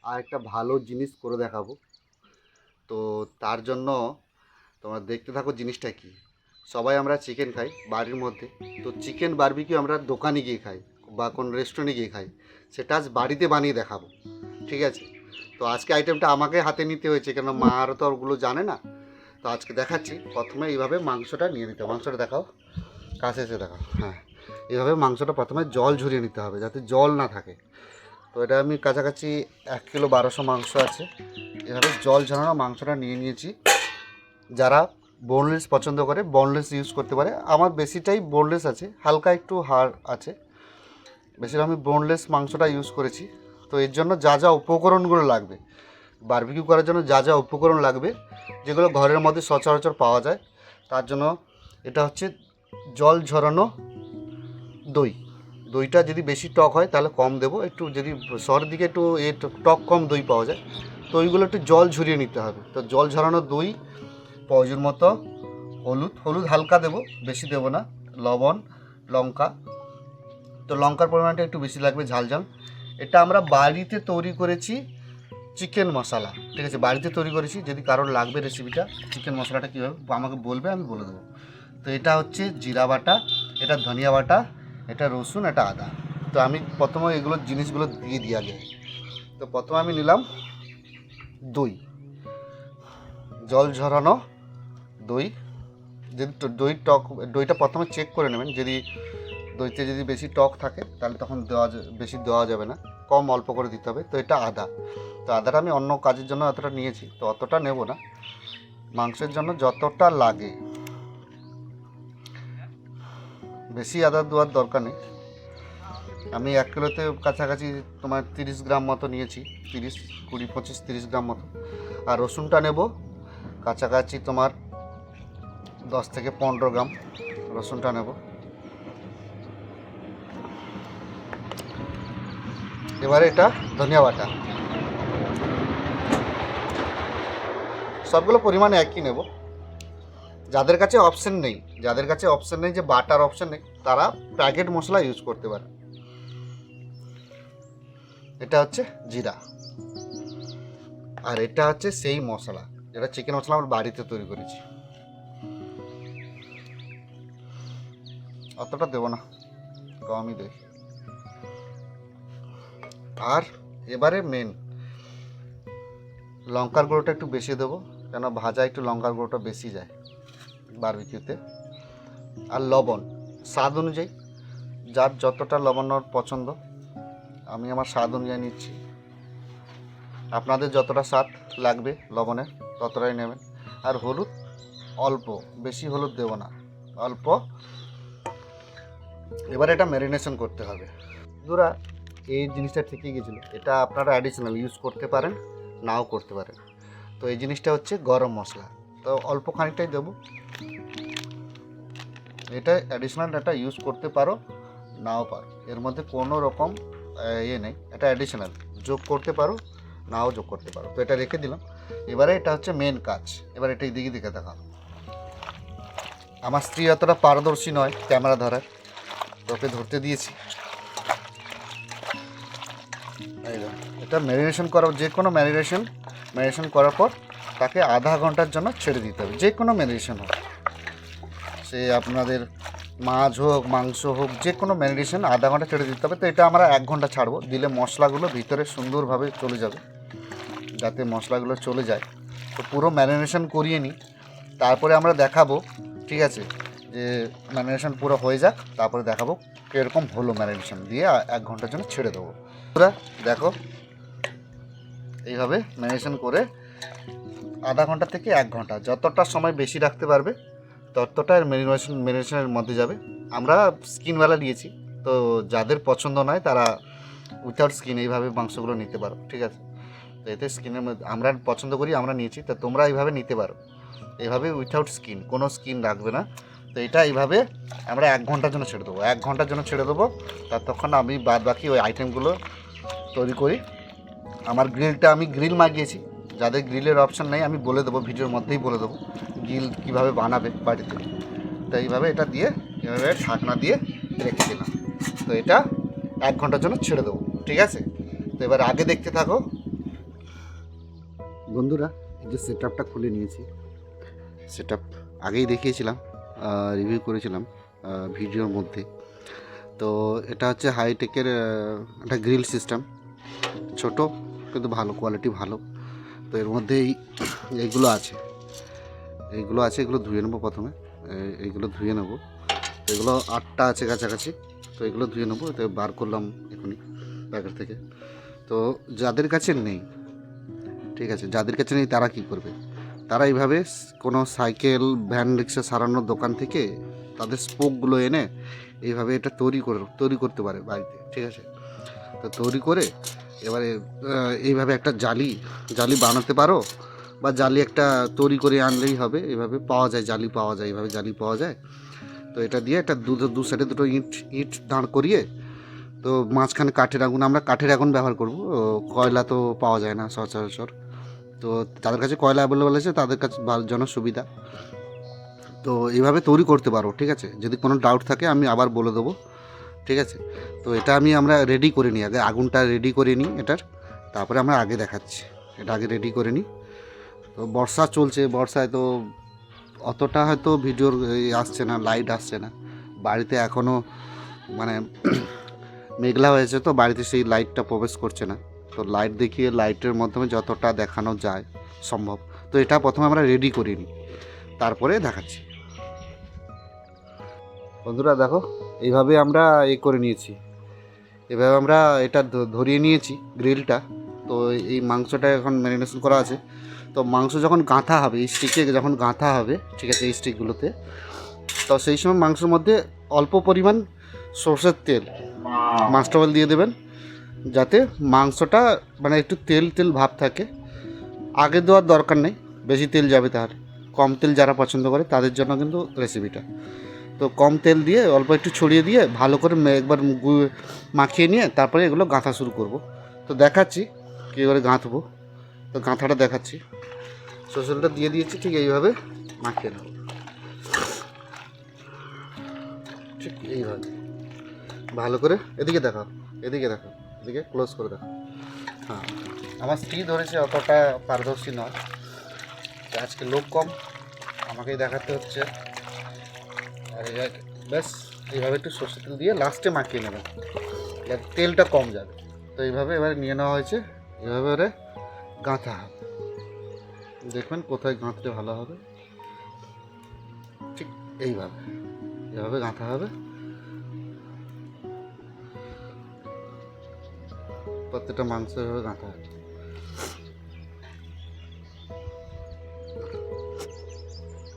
আর একটা ভালো জিনিস করে দেখাবো। তো তার জন্য তোমরা দেখতে থাকো জিনিসটা কি। সবাই আমরা চিকেন খাই বাড়ির মধ্যে, তো চিকেন বারবিকিউ আমরা দোকানে গিয়ে খাই বা কোনো রেস্টুরেন্টে গিয়ে খাই, সেটা আজ বাড়িতে বানিয়ে দেখাবো, ঠিক আছে? তো আজকে আইটেমটা আমাকে হাতে নিতে হয়েছে, কেন মা আরও তো ওগুলো জানে না। তো আজকে দেখাচ্ছি। প্রথমে এইভাবে মাংসটা নিয়ে নিতে হবে। মাংসটা দেখাও, কাছে এসে দেখাও। হ্যাঁ, এইভাবে মাংসটা প্রথমে জল ঝরিয়ে নিতে হবে যাতে জল না থাকে। তো এটা আমি কাছাকাছি 1 কিলো 1200 মাংস আছে। এভাবে জল ঝরানো মাংসটা নিয়ে নিয়েছি। যারা বোনলেস পছন্দ করে বোনলেস ইউজ করতে পারে। আমার বেশিটাই বোনলেস আছে, হালকা একটু হাড় আছে। বেশিরভাগ আমি বোনলেস মাংসটা ইউজ করেছি। তো এর জন্য যা যা উপকরণগুলো লাগবে, বারবিকিউ করার জন্য যা যা উপকরণ লাগবে, যেগুলো ঘরের মধ্যে সচরাচর পাওয়া যায়, তার জন্য এটা হচ্ছে জল ঝরানো দই। দইটা যদি বেশি টক হয় তাহলে কম দেবো, একটু যদি শহরের দিকে একটু টক কম দই পাওয়া যায়, তো ওইগুলো একটু জল ঝরিয়ে নিতে হবে। তো জল ঝরানো দই, প্রয়োজন মতো হলুদ হালকা দেবো, বেশি দেবো না। লবণ, লঙ্কা, তো লঙ্কার পরিমাণটা একটু বেশি লাগবে, ঝাল ঝাল। এটা আমরা বাড়িতে তৈরি করেছি চিকেন মশলা, ঠিক আছে? বাড়িতে তৈরি করেছি। যদি কারোর লাগবে রেসিপিটা, চিকেন মশলাটা কীভাবে আমাকে বলবে, আমি বলে দেবো। তো এটা হচ্ছে জিরা বাটা, এটা ধনিয়া বাটা, এটা রসুন, এটা আদা। তো আমি প্রথমে এগুলো জিনিসগুলো দিয়ে দিই আগে। তো প্রথমে আমি নিলাম দই, জল ঝরানো দই। যদি দইটা প্রথমে চেক করে নেবেন, যদি দইতে যদি বেশি টক থাকে তাহলে তখন বেশি দেওয়া যাবে না, কম অল্প করে দিতে হবে। তো এটা আদা। তো আদাটা আমি অন্য কাজের জন্য অতটা নিয়েছি, তো অতটা নেব না, মাংসের জন্য যতটা লাগে। বেশি আদা দেওয়ার দরকার নেই। আমি 1 কিলোতে কাছাকাছি তোমার 30 গ্রাম মতো নিয়েছি, 30 গ্রাম মতো। আর রসুনটা নেব কাছাকাছি তোমার 10 থেকে 15 গ্রাম রসুনটা নেব। এবারে এটা ধনিয়া বাটা, সবগুলো পরিমাণ একই নেব। যাদের কাছে অপশন নেই যে বাটার অপশন নেই, তারা প্যাকেট মশলা ইউজ করতে পারে। এটা হচ্ছে জিরা, আর এটা হচ্ছে সেই মশলা যেটা চিকেন মশলা আমরা বাড়িতে তৈরি করেছি। অতটা দেবো না, কমই দেই। আর এবারে মেন লঙ্কার গুঁড়োটা একটু বেশি দেবো, কেন ভাজা একটু লঙ্কার গুঁড়োটা বেশি যায় বারবিকিউতে। আর লবণ স্বাদ অনুযায়ী, যার যতটা লবণের পছন্দ, আমি আমার স্বাদ অনুযায়ী নিচ্ছি। আপনাদের যতটা স্বাদ লাগবে লবণের ততটাই নেবেন। আর হলুদ অল্প, বেশি হলুদ দেবো না, অল্প। এবার এটা ম্যারিনেশন করতে হবে। বন্ধুরা, এই জিনিসটা ঠিকই গেছিলো, এটা আপনারা অ্যাডিশনাল ইউজ করতে পারেন, নাও করতে পারেন। তো এই জিনিসটা হচ্ছে গরম মশলা, তো অল্প খানিকটাই দেবো। এটা অ্যাডিশনাল, এটা ইউজ করতে পারো, নাও পারো, এর মধ্যে কোনো রকম ইয়ে নেই। এটা অ্যাডিশনাল, যোগ করতে পারো, নাও যোগ করতে পারো। তো এটা রেখে দিলাম। এবারে এটা হচ্ছে মেন কাজ। এবার এটা দিকে দিকে দেখাও। আমার স্ত্রী অতটা পারদর্শী নয় ক্যামেরা ধরার, তোকে ধরতে দিয়েছি। এটা ম্যারিনেশন করা, যে কোনো ম্যারিনেশন করার পর তাকে আধা ঘন্টার জন্য ছেড়ে দিতে হবে। যে কোনো ম্যারিনেশন হোক, সে আপনাদের মাছ হোক, মাংস হোক, যে কোনো ম্যারিনেশন আধা ঘন্টা ছেড়ে দিতে হবে। তো এটা আমরা 1 ঘন্টা ছাড়বো, দিলে মশলাগুলো ভিতরে সুন্দরভাবে চলে যাবে, যাতে মশলাগুলো চলে যায়। তো পুরো ম্যারিনেশন করিয়ে নিই, তারপরে আমরা দেখাবো, ঠিক আছে? যে ম্যারিনেশন পুরো হয়ে যাক, তারপরে দেখাবো কীরকম হলো। ম্যারিনেশন দিয়ে 1 ঘন্টার জন্য ছেড়ে দেবো। পুরো দেখো, এইভাবে ম্যারিনেশন করে আধা ঘন্টা থেকে 1 ঘন্টা, যতটা সময় বেশি রাখতে পারবে ততটা ম্যারিনেশনের মধ্যে যাবে। আমরা স্কিনওয়ালা দিয়েছি, তো যাদের পছন্দ নয় তারা উইথাউট স্কিন এইভাবে মাংসগুলো নিতে পারো, ঠিক আছে? তো এতে স্কিনের মধ্যে আমরা পছন্দ করি, আমরা নিয়েছি। তো তোমরা এইভাবে নিতে পারো, এইভাবে উইথাউট স্কিন, কোনো স্কিন রাখবে না। তো এটা এইভাবে আমরা 1 ঘন্টার জন্য ছেড়ে দেবো। 1 ঘন্টার জন্য ছেড়ে দেবো, ততক্ষণ আমি বাদ বাকি ওই আইটেমগুলো তৈরি করি। আমার গ্রিলটা আমি গ্রিল মাগিয়েছি, যাদের গ্রিলের অপশান নেই আমি বলে দেবো, ভিডিওর মধ্যেই বলে দেবো গ্রিল কীভাবে বানাবে বাড়িতে। তো এইভাবে এটা দিয়ে, এভাবে ঢাকনা দিয়ে রেখে দিলাম। তো এটা 1 ঘন্টার জন্য ছেড়ে দেবো, ঠিক আছে? তো এবার আগে দেখতে থাকো বন্ধুরা, এই যে সেট আপটা খুলে নিয়েছি। সেট আপ আগেই দেখিয়েছিলাম, রিভিউ করেছিলাম ভিডিওর মধ্যে। তো এটা হচ্ছে হাইটেকের একটা গ্রিল সিস্টেম, ছোট কিন্তু ভালো, কোয়ালিটি ভালো। তো এর মধ্যে এইগুলো আছে, এগুলো ধুয়ে নেবো প্রথমে। এইগুলো ধুয়ে নেবো, এগুলো 8টা আছে কাছাকাছি। তো এগুলো ধুয়ে নেবো, এতে বার করলাম এখনই প্যাকেট থেকে। তো যাদের কাছে নেই, ঠিক আছে, যাদের কাছে নেই তারা কি করবে, তারা এইভাবে কোনো সাইকেল, ভ্যান, রিক্সা সারানোর দোকান থেকে তাদের স্পোকগুলো এনে এইভাবে এটা তৈরি করতে পারে বাড়িতে, ঠিক আছে। তো তৈরি করে এবারে এইভাবে একটা জালি বানাতে পারো, বা জালি একটা তৈরি করে আনলেই হবে। এইভাবে পাওয়া যায় জালি, পাওয়া যায়, এইভাবে জালি পাওয়া যায়। তো এটা দিয়ে একটা দু সাইডে দুটো ইট দাঁড় করিয়ে, তো মাঝখানে কাঠের আগুন, আমরা কাঠের আগুন ব্যবহার করব, কয়লা তো পাওয়া যায় না সচরাচর। তো যাদের কাছে কয়লা অ্যাভেলেবেল আছে তাদের কাছে জন্য সুবিধা। তো এইভাবে তৈরি করতে পারো, ঠিক আছে। যদি কোনো ডাউট থাকে আমি আবার বলে দেবো, ঠিক আছে। তো এটা আমরা রেডি করে নিই, আগে আগুনটা রেডি করে নিই এটার, তারপরে আমরা আগে দেখাচ্ছি। এটা আগে রেডি করে নিই। তো বর্ষা চলছে, বর্ষায় তো অতটা হয়তো ভিডিওর আসছে না, লাইট আসছে না বাড়িতে এখনও, মানে মেঘলা হয়েছে, তো বাড়িতে সেই লাইটটা প্রবেশ করছে না। তো লাইট দেখিয়ে, লাইটের মাধ্যমে যতটা দেখানো যায় সম্ভব, তো এটা প্রথমে আমরা রেডি করে নিই, তারপরে দেখাচ্ছি। বন্ধুরা দেখো, এইভাবে আমরা করে নিয়েছি, এভাবে আমরা এটা ধরিয়ে নিয়েছি গ্রিলটা। তো এই মাংসটা এখন ম্যারিনেশন করা আছে। তো মাংস যখন গাঁথা হবে, এই স্টিকে যখন গাঁথা হবে, ঠিক আছে, এই স্টিকগুলোতে, তো সেই সময় মাংসের মধ্যে অল্প পরিমাণ সরষের তেল, মাস্টার অয়েল দিয়ে দেবেন, যাতে মাংসটা মানে একটু তেল তেল ভাব থাকে। আগে দেওয়ার দরকার নেই, বেশি তেল যাবে তাহলে। কম তেল যারা পছন্দ করে তাদের জন্য কিন্তু রেসিপিটা। তো কম তেল দিয়ে অল্প একটু ছড়িয়ে দিয়ে ভালো করে একবার মাখিয়ে নিয়ে তারপরে এগুলো গাঁথা শুরু করব। তো দেখাচ্ছি কী করে গাঁথবো, তো গাঁথাটা দেখাচ্ছি। সরষেটা দিয়ে দিয়েছি, ঠিক এইভাবে মাখিয়ে নেব, ঠিক এইভাবে ভালো করে। এদিকে দেখাও, এদিকে দেখাও, এদিকে ক্লোজ করে দেখাও। হ্যাঁ, আমার স্ত্রী ধরেছে, অতটা পারদর্শী নয়, আজকে লোক কম, আমাকেই দেখাতে হচ্ছে। আর ব্যাস এইভাবে একটু সর্ষের তেল দিয়ে লাস্টে মাখিয়ে নেবেন, তেলটা কম যাবে। তো এইভাবে এবারে নিয়ে নেওয়া হয়েছে, এভাবে এবারে গাঁথা হবে। দেখবেন কোথায় গাঁথতে ভালো হবে, ঠিক এইভাবে, এভাবে গাঁথা হবে। প্রত্যেকটা মাংস এভাবে গাঁথা হবে।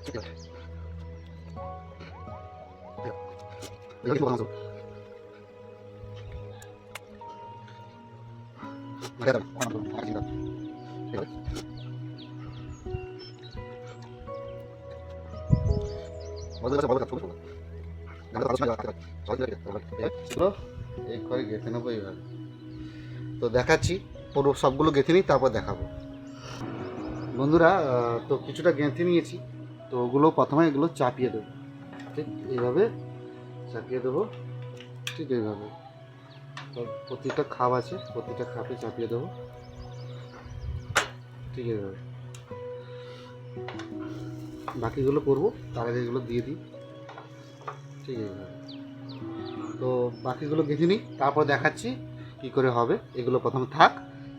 ঠিক আছে, এই করে গেঁথে নেবো এইভাবে। তো দেখাচ্ছি, পুরো সবগুলো গেঁথে নিই, তারপর দেখাবো। বন্ধুরা, তো কিছুটা গেঁথে নিয়েছি, তো ওগুলো প্রথমে এগুলো চাপিয়ে দেবো, ঠিক এইভাবে চাপিয়ে দেবো, ঠিক এইভাবে। তো প্রতিটা খাপ আছে, প্রতিটা খাপে চাপিয়ে দেবো, ঠিক এইভাবে। বাকিগুলো করবো, তার আগে এগুলো দিয়ে দিই, ঠিক এইভাবে। তো বাকিগুলো গেঁথে নিই, তারপর দেখাচ্ছি কী করে হবে। এগুলো প্রথমে থাক,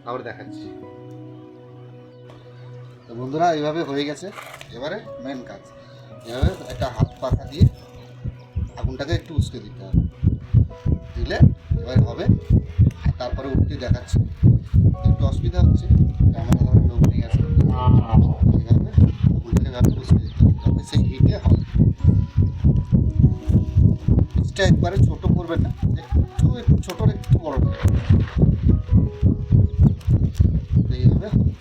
তারপরে দেখাচ্ছি। তো বন্ধুরা, এইভাবে হয়ে গেছে। এবারে মেন কাজ, এভাবে একটা হাত পাখা দিয়ে আগুনটাকে একটু উস্কে দিতে হবে, দিলে এবার হবে। তারপরে উঠতে দেখাচ্ছি, একটু অসুবিধা হচ্ছে, ক্যামেরা ধরে লোক নিয়ে আসে, এইভাবে আগুনটাকে এভাবে উস্কে দিতে হবে, যাতে সেই হিটে হবে। পিচটা একবারে ছোটো করবেন না, একটু একটু ছোটোর একটু বড় করবেন, এইভাবে হবে।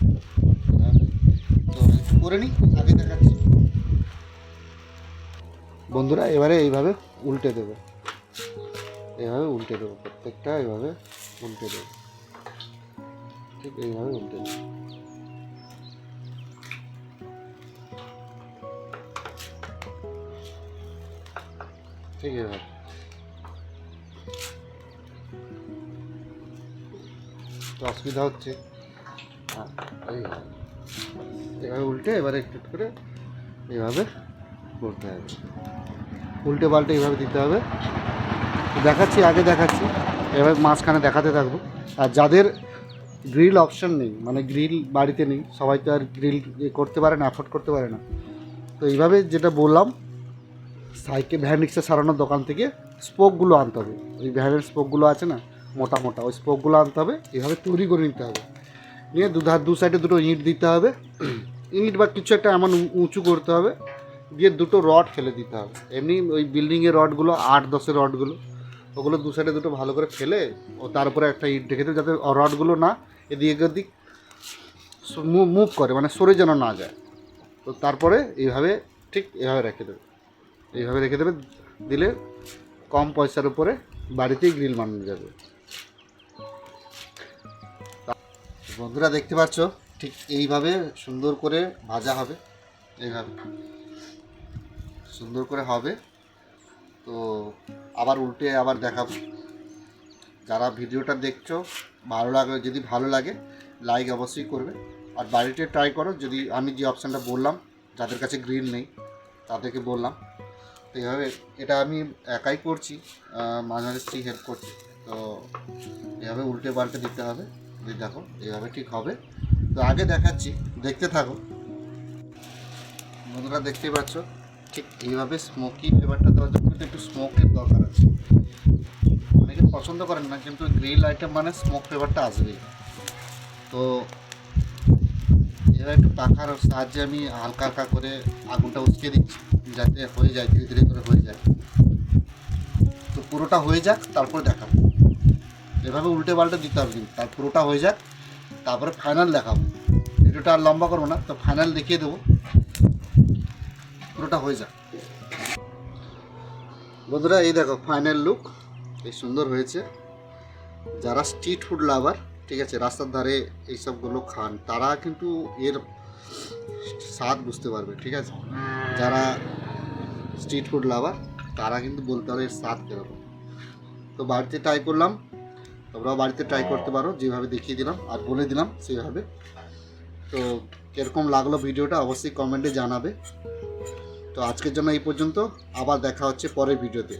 তো একটু করে নিই, আগে দেখাচ্ছি। বন্ধুরা, এবারে এইভাবে উল্টে দেবে, এইভাবে উল্টে দেবো, প্রত্যেকটা এইভাবে উল্টে দেবো, ঠিক এইভাবে উল্টে দেবো, ঠিক এইভাবে। তো অসুবিধা হচ্ছে, হ্যাঁ এইভাবে। এভাবে উল্টে এবারে একটু একটু করে এইভাবে করতে হবে, উল্টে পাল্টে এইভাবে দিতে হবে। দেখাচ্ছি, আগে দেখাচ্ছি, এবার মাঝখানে দেখাতে থাকবো। আর যাদের গ্রিল অপশান নেই, মানে গ্রিল বাড়িতে নেই, সবাই তো আর গ্রিল করতে পারে না, অ্যাফোর্ড করতে পারে না, তো এইভাবে যেটা বললাম, সাইকেল ভ্যান রিক্সা সারানোর দোকান থেকে স্পোকগুলো আনতে হবে। ওই ভ্যানের স্পোকগুলো আছে না, মোটা মোটা, ওই স্পোকগুলো আনতে হবে, এইভাবে তৈরি করে নিতে হবে। নিয়ে দু সাইডে দুটো ইঁট দিতে হবে, ইঁট বা কিছু একটা এমন উঁচু করতে হবে, দিয়ে দুটো রড ফেলে দিতে হবে। এমনি ওই বিল্ডিংয়ের রডগুলো 8-10 রডগুলো, ওগুলো দু সাইডে দুটো ভালো করে ফেলে ও তার উপরে একটা ইট রেখে দেবে, যাতে রডগুলো না এদিক ওদিক মুভ করে, মানে সরে যেন না যায়। তো তারপরে এইভাবে ঠিক এইভাবে রেখে দেবে, এইভাবে রেখে দেবে, দিলে কম পয়সার উপরে বাড়িতেই গ্রিল বানানো যাবে। বন্ধুরা দেখতে পাচ্ছ, ঠিক এইভাবে সুন্দর করে ভাজা হবে, এইভাবে সুন্দর করে হবে। তো আবার উল্টে আবার দেখাবো। যারা ভিডিওটা দেখছো, ভালো লাগে, যদি ভালো লাগে লাইক অবশ্যই করবে, আর বাড়িতে ট্রাই করো। যদি আমি যে অপশানটা বললাম, যাদের কাছে গ্রিল নেই তাদেরকে বললাম, তো এইভাবে, এটা আমি একাই করছি, মাঝে মাঝে স্ত্রী হেল্প করছি। তো এভাবে উল্টে পাল্টে দিতে হবে, দেখো এইভাবে ঠিক হবে। তো আগে দেখাচ্ছি, দেখতে থাকো। বন্ধুরা দেখতেই পাচ্ছ, ঠিক এইভাবে স্মোকি ফ্লেভারটা দেওয়ার জন্য কিন্তু একটু স্মোকের দরকার আছে। অনেকে পছন্দ করেন না, কিন্তু গ্রিল আইটেম মানে স্মোক ফ্লেভারটা আসবেই। তো এবার একটু পাখার সাহায্যে আমি হালকা হালকা করে আগুনটা উস্কে দিচ্ছি, যাতে হয়ে যায়, ধীরে ধীরে করে হয়ে যায়। তো পুরোটা হয়ে যাক, তারপরে দেখাবো। এভাবে উল্টে পাল্টে দিতে হবে, কিন্তু তার পুরোটা হয়ে যাক, তারপরে ফাইনাল দেখাবো। ভিডিওটা আর লম্বা করবো না, তো ফাইনাল দেখিয়ে দেবো, পুরোটা হয়ে যাক। বন্ধুরা এই দেখো ফাইনাল লুক, এই সুন্দর হয়েছে। যারা স্ট্রিট ফুড লাভার, ঠিক আছে, রাস্তার ধারে এইসবগুলো খান, তারা কিন্তু এর স্বাদ বুঝতে পারবে, ঠিক আছে। যারা স্ট্রিট ফুড লাভার তারা কিন্তু বলতে পারে এর স্বাদ কীরকম। তো বাড়িতে ট্রাই করলাম, তোমরাও বাড়িতে ট্রাই করতে পারো, যেভাবে দেখিয়ে দিলাম আর বলে দিলাম সেইভাবে। তো কীরকম লাগলো ভিডিওটা অবশ্যই কমেন্টে জানাবে। তো আজকের জন্য এই পর্যন্ত, আবার দেখা হচ্ছে পরের ভিডিওতে।